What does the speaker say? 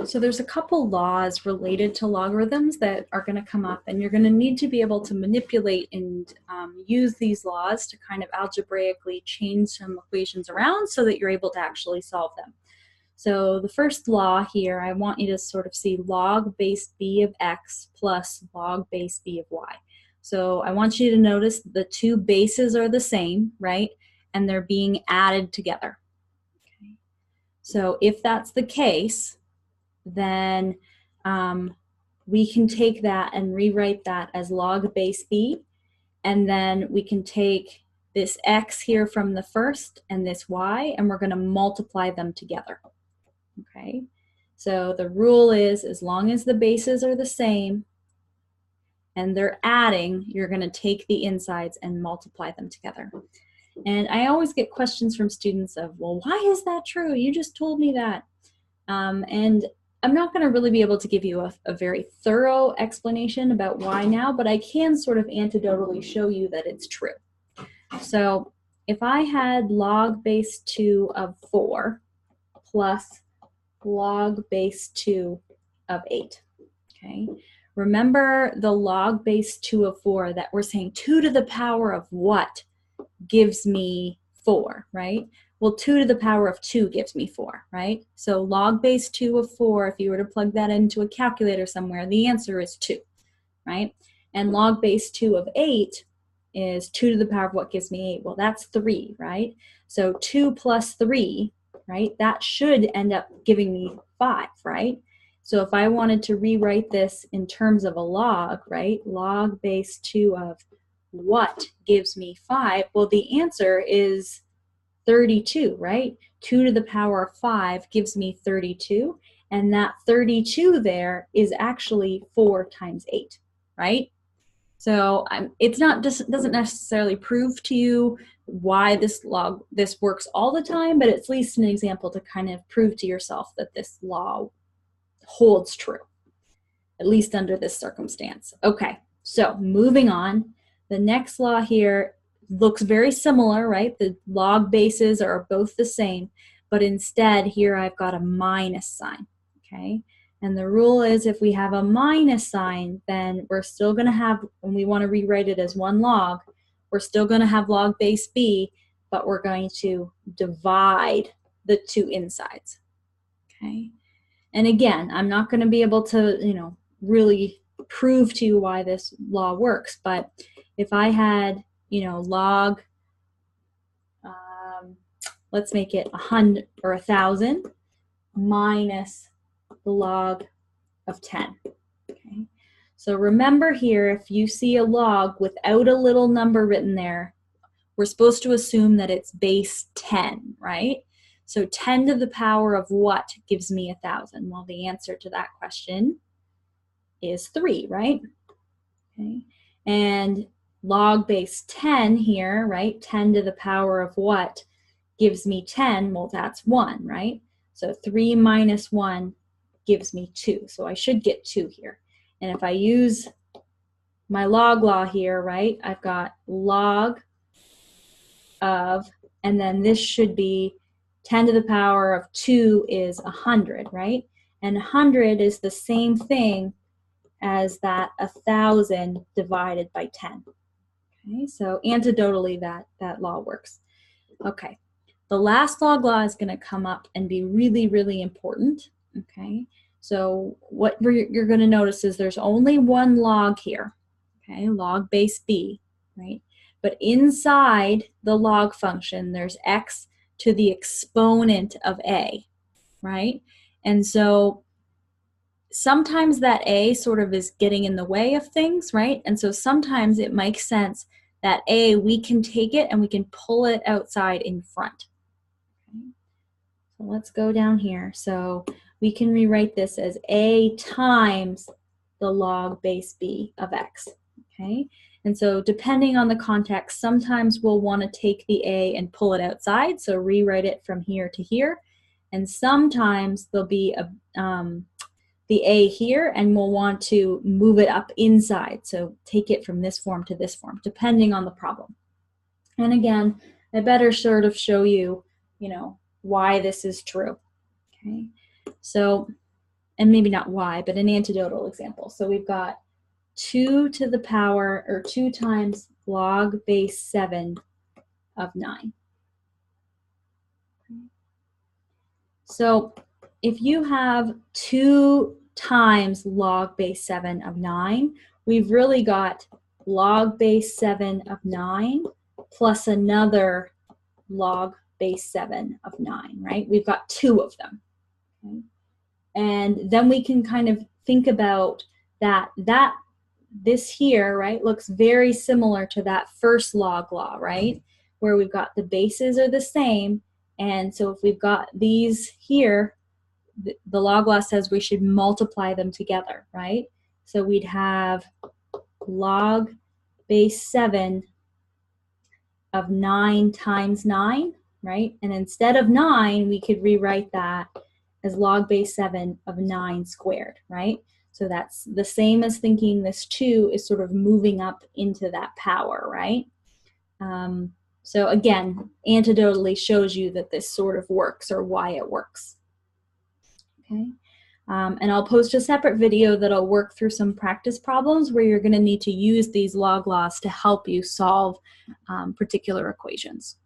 So there's a couple laws related to logarithms that are going to come up, and you're going to need to be able to manipulate and use these laws to kind of algebraically change some equations around so that you're able to actually solve them. So the first law here, I want you to sort of see log base b of x plus log base b of y. So I want you to notice the two bases are the same, right? And they're being added together. Okay. So if that's the case, then we can take that and rewrite that as log base b, and then we can take this x here from the first and this y, and we're going to multiply them together. Okay, so the rule is as long as the bases are the same and they're adding, you're going to take the insides and multiply them together. And I always get questions from students of, well, why is that true? You just told me that. And I'm not going to really be able to give you a very thorough explanation about why now, but I can sort of anecdotally show you that it's true. So if I had log base 2 of 4 plus log base 2 of 8, okay? Remember the log base 2 of 4 that we're saying 2 to the power of what gives me 4, right? Well, 2 to the power of 2 gives me 4, right? So log base 2 of 4, if you were to plug that into a calculator somewhere, the answer is 2, right? And log base 2 of 8 is 2 to the power of what gives me 8? Well, that's 3, right? So 2 plus 3, right? That should end up giving me 5, right? So if I wanted to rewrite this in terms of a log, right? Log base 2 of what gives me 5? Well, the answer is 32, right? 2 to the power of 5 gives me 32, and that 32 there is actually 4 times 8, right? So it's not just doesn't necessarily prove to you why this works all the time, but it's at least an example to kind of prove to yourself that this law holds true, at least under this circumstance. Okay, so moving on, the next law here looks very similar, right? The log bases are both the same, but instead here I've got a minus sign, okay? And the rule is if we have a minus sign, then we're still going to have, when we want to rewrite it as one log, we're still going to have log base b, but we're going to divide the two insides, okay? And again, I'm not going to be able to, really prove to you why this law works, but if I had, log, let's make it 100 or 1,000 minus the log of 10. Okay. So remember here, if you see a log without a little number written there, we're supposed to assume that it's base 10, right? So 10 to the power of what gives me 1,000? Well, the answer to that question is 3, right? Okay. And log base 10 here, right? 10 to the power of what gives me 10? Well, that's 1, right? So 3 minus 1 gives me 2. So I should get 2 here. And if I use my log law here, right, I've got log of, and then this should be 10 to the power of 2 is 100, right? And 100 is the same thing as that 1,000 divided by 10. Okay, so anecdotally that law works. Okay, the last log law is going to come up and be really, really important. Okay, so what you're going to notice is there's only one log here. Okay, log base b, right? But inside the log function, there's x to the exponent of a, right? And so sometimes that a sort of is getting in the way of things, right? And so sometimes it makes sense that a, we can take it and we can pull it outside in front. Okay. So let's go down here. So we can rewrite this as a times the log base b of x, okay? And so depending on the context, sometimes we'll want to take the a and pull it outside, so rewrite it from here to here. And sometimes there'll be the a here, and we'll want to move it up inside, so take it from this form to this form, depending on the problem. And again, I better sort of show you, why this is true. Okay, so and maybe not y, but an antidotal example. So we've got 2 to the power, or 2 times log base 7 of 9. So if you have 2 times log base 7 of 9, we've really got log base 7 of 9 plus another log base 7 of 9, right? We've got 2 of them. Okay? And then we can kind of think about that this here, right, looks very similar to that first log law, right? Where we've got the bases are the same, and so if we've got these here, the log law says we should multiply them together, right? So we'd have log base 7 of 9 times 9, right? And instead of 9, we could rewrite that as log base 7 of 9 squared, right? So that's the same as thinking this 2 is sort of moving up into that power, right? So again, antidotally shows you that this sort of works, or why it works. Okay, and I'll post a separate video that'll work through some practice problems where you're going to need to use these log laws to help you solve particular equations.